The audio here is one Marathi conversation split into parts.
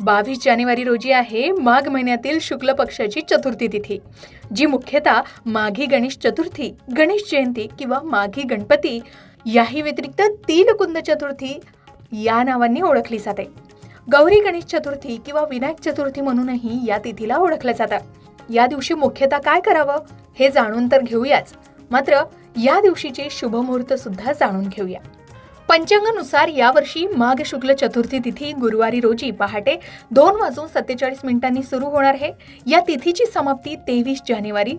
22 जानेवारी रोजी आहे माघ महिन्यातील शुक्ल पक्षाची चतुर्थी तिथी, जी मुख्यतः माघी गणेश चतुर्थी, गणेश जयंती किंवा माघी गणपती याही व्यतिरिक्त तिलकुंद चतुर्थी या नावांनी ओळखली जाते. गौरी गणेश चतुर्थी किंवा विनायक चतुर्थी म्हणूनही या तिथीला ओळखलं जातं. या दिवशी मुख्यतः काय करावं हे जाणून तर घेऊयाच, मात्र या दिवशीचे शुभ मुहूर्त सुद्धा जाणून घेऊया. पंचांगानुसार यावर्षी माघ शुक्ल चतुर्थी तिथी गुरुवारी रोजी पहाटे 2:47 सुरू होणार आहे. या तिथीची समाप्ती 23 जानेवारी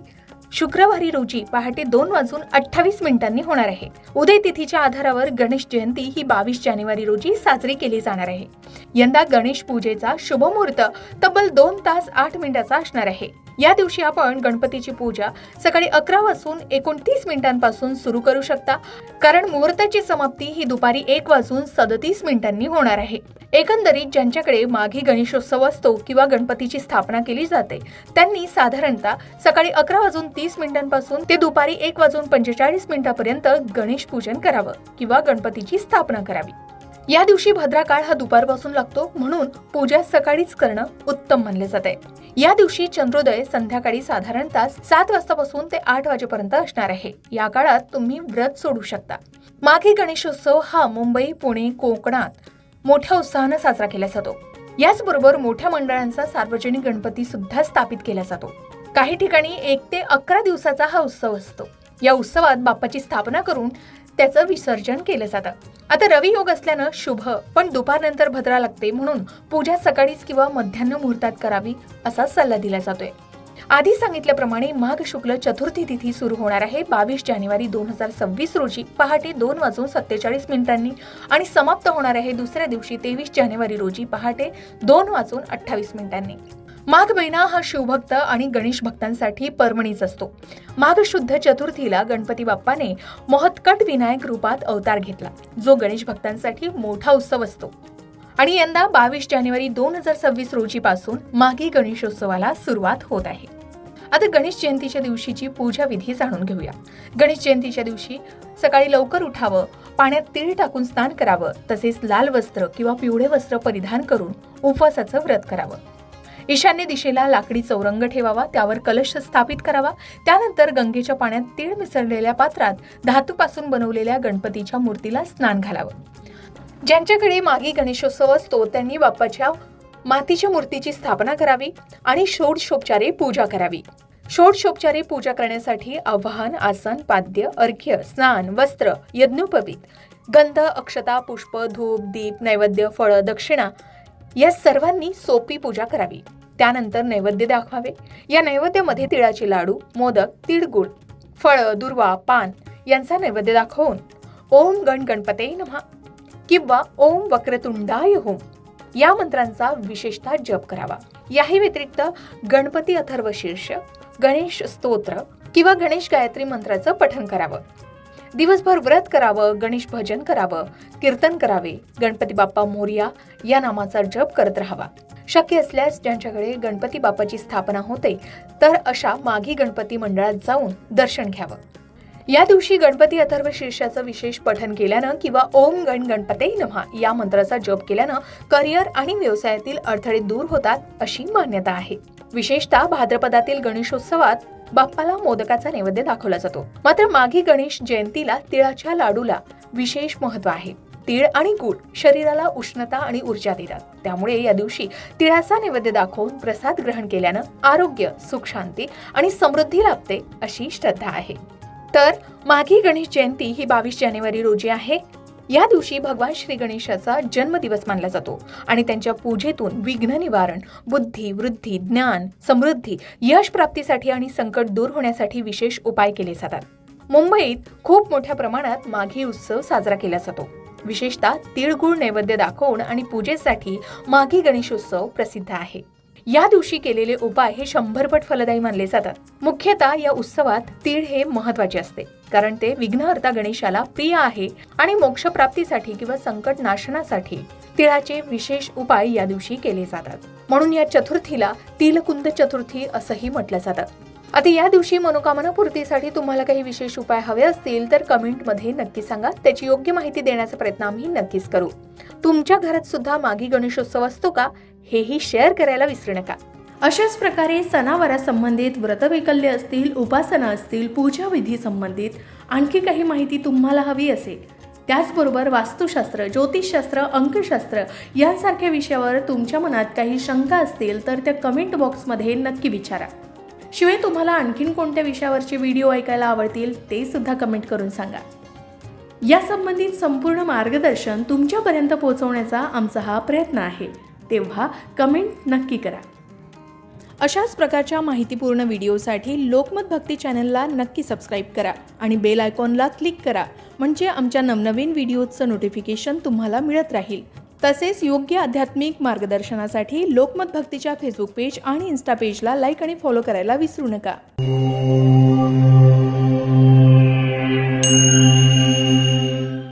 शुक्रवारी रोजी पहाटे 2:28 होणार आहे. उदय तिथीच्या आधारावर गणेश जयंती ही 22 जानेवारी रोजी साजरी केली जाणार आहे. यंदा गणेश पूजेचा शुभ मुहूर्त तब्बल 2 तास 8 मिनिटाचा असणार आहे. या दिवशी आपण गणपतीची पूजा सकाळी 11:29 सुरू करू शकता, कारण मुहूर्ताची समाप्ती ही दुपारी 1:37 होणार आहे. एकंदरीत ज्यांच्याकडे माघी गणेशोत्सव असतो किंवा गणपतीची स्थापना केली जाते त्यांनी साधारणतः सकाळी 11:30 ते दुपारी 1:45 गणेश पूजन करावं किंवा गणपतीची स्थापना करावी. या दिवशी भद्रा काळ हा दुपारपासून लागतो, म्हणून पूजा सकाळीच करणं उत्तम मानले जाते. या दिवशी चंद्रोदय संध्याकाळी साधारणतः 7 वाजतापासून ते 8 वाजेपर्यंत असणार आहे. या काळात तुम्ही व्रत सोडू शकता. माघी गणेशोत्सव हा मुंबई, पुणे, कोकणात मोठ्या उत्साहाने साजरा केला जातो. याचबरोबर मोठ्या मंडळांचा सार्वजनिक गणपती सुद्धा स्थापित केला जातो. काही ठिकाणी 1 ते 11 दिवसाचा हा उत्सव असतो. या उत्सवात बाप्पाची स्थापना करून त्याचं विसर्जन केलं जातं. आता रवी योग असल्यानं शुभ, पण दुपारनंतर भद्रा लागते, म्हणून पूजा सकाळीच किंवा मध्यान्ह मुहूर्तात करावी असा सल्ला दिला जातोय. आधी सांगितल्याप्रमाणे माघ शुक्ल चतुर्थी तिथी सुरू होणार आहे 22 जानेवारी 2026 रोजी पहाटे 2:47 आणि समाप्त होणार आहे दुसऱ्या दिवशी 23 जानेवारी रोजी पहाटे 2:28. माघ महिना हा शिवभक्त आणि गणेश भक्तांसाठी पर्वणीच असतो. माघ शुद्ध चतुर्थीला गणपती बाप्पाने मोहत्कट विनायक रूपात अवतार घेतला, जो गणेश भक्तांसाठी मोठा उत्सव असतो. आणि यंदा 22 जानेवारी 2026 रोजी पासून माघी गणेशोत्सवाला सुरुवात होत आहे. आता गणेश जयंतीच्या दिवशीची पूजा विधी जाणून घेऊया. गणेश जयंतीच्या दिवशी सकाळी लवकर उठावं, पाण्यात तीळ टाकून स्नान करावं, तसेच लाल वस्त्र किंवा पिवळे वस्त्र परिधान करून उपवासाचं व्रत करावं. ईशान्य दिशेला लाकडी चौरंग ठेवावा, त्यावर कलश स्थापित करावा. त्यानंतर गंगेच्या पाण्यात तीळ मिसळलेल्या पात्रात धातूपासून बनवलेल्या गणपतीच्या मूर्तीला स्नान घालावं. ज्यांच्याकडे माघी गणेशोत्सव असतो त्यांनी बाप्पाच्या मातीच्या मूर्तीची स्थापना करावी आणि षोडशोपचारे पूजा करावी. षोडशोपचारे पूजा करण्यासाठी आवाहन, आसन, पाद्य, अर्घ्य, स्नान, वस्त्र, यज्ञोपवीत, गंध, अक्षता, पुष्प, धूप, दीप, नैवेद्य, फळ, दक्षिणा या सर्वांनी सोपी पूजा करावी. त्यानंतर नैवेद्य दाखवावे. या नैवेद्यामध्ये तिळाचे लाडू, मोदक, तिळगुळ, फळ, दुर्वा, पान यांचा नैवेद्य दाखवून ओम गण गणपते नमः किंवा ओम वक्रतुंडाय होम या मंत्रांचा विशेषतः जप करावा. याही व्यतिरिक्त गणपती अथर्वशीर्ष, गणेश स्तोत्र किंवा गणेश गायत्री मंत्राचं पठण करावं. दिवसभर व्रत करावं, गणेश भजन करावं, कीर्तन करावे, गणपती बाप्पा मोरया या नामाचा जप करत राहावा. शक्य असल्यास ज्यांच्याकडे गणपती बाप्पाची स्थापना होते तर अशा माघी गणपती मंडळात जाऊन दर्शन घ्यावं. या दिवशी गणपती अथर्व शीर्षाचं विशेष पठण केल्यानं किंवा ओम गण गणपते नमः या मंत्राचा जप केल्यानं करिअर आणि व्यवसायातील अडथळे दूर होतात अशी मान्यता आहे. विशेषतः भाद्रपदातील गणेशोत्सवात बाप्पाला मोदकाचा नैवेद्य दाखवला जातो. मात्र माघी गणेश जयंतीला तिळाच्या लाडूला विशेष महत्त्व आहे. तीळ आणि गूळ शरीराला उष्णता आणि ऊर्जा देतात. त्यामुळे या दिवशी तिळाचा नैवेद्य दाखवून प्रसाद ग्रहण केल्यानं आरोग्य, सुख, शांती आणि समृद्धी लाभते अशी श्रद्धा आहे. तर माघी गणेश जयंती ही 22 जानेवारी रोजी आहे. या दिवशी भगवान श्री गणेशाचा जन्मदिवस मानला जातो आणि त्यांच्या पूजेतून विघ्न निवारण, बुद्धी, वृद्धी, ज्ञान, समृद्धी, यश प्राप्तीसाठी आणि संकट दूर होण्यासाठी विशेष उपाय केले जातात. मुंबईत खूप मोठ्या प्रमाणात माघी उत्सव साजरा केला जातो. विशेषतः तिळगुळ नैवेद्य दाखवून आणि पूजेसाठी माघी गणेशोत्सव प्रसिद्ध आहे. या दिवशी केलेले उपाय हे 100 पट फलदायी मानले जातात. मुख्यतः या उत्सवात तीळ हे महत्त्वाचे असते, कारण ते विघ्नहर्ता गणेशाला प्रिय आहे आणि मोक्ष प्राप्तीसाठी किंवा संकट नाशनासाठी तिळाचे विशेष उपाय या दिवशी केले जातात. म्हणून या चतुर्थीला तिलकुंद चतुर्थी असंही म्हटलं जातं. आता या दिवशी मनोकामना पूर्तीसाठी तुम्हाला काही विशेष उपाय हवे असतील तर कमेंटमध्ये नक्की सांगा. त्याची योग्य माहिती देण्याचा प्रयत्न आम्ही नक्कीच करू. तुमच्या घरात सुद्धा माघी गणेशोत्सव असतो का हेही शेअर करायला विसरू नका. अशाच प्रकारे सणावारासंबंधित व्रतवैकल्य असतील, उपासना असतील, पूजा विधी संबंधित आणखी काही माहिती तुम्हाला हवी असेल, त्याचबरोबर वास्तुशास्त्र, ज्योतिषशास्त्र, अंकशास्त्र यांसारख्या विषयावर तुमच्या मनात काही शंका असतील तर त्या कमेंट बॉक्समध्ये नक्की विचारा. शिवाय तुम्हाला आणखीन कोणत्या विषयावरचे व्हिडिओ ऐकायला आवडतील ते सुद्धा कमेंट करून सांगा. या संबंधित संपूर्ण मार्गदर्शन तुमच्यापर्यंत पोहोचवण्याचा आमचा हा प्रयत्न आहे, तेव्हा कमेंट नक्की करा. अशाच प्रकारच्या माहितीपूर्ण व्हिडिओसाठी लोकमत भक्ती चॅनलला नक्की सबस्क्राईब करा आणि बेल आयकॉनला क्लिक करा, म्हणजे आमच्या नवनवीन व्हिडिओचं नोटिफिकेशन तुम्हाला मिळत राहील. तसेच योग्य आध्यात्मिक मार्गदर्शनासाठी लोकमत भक्तीच्या फेसबुक पेज आणि इन्स्टा पेजला लाईक आणि फॉलो करायला विसरू नका.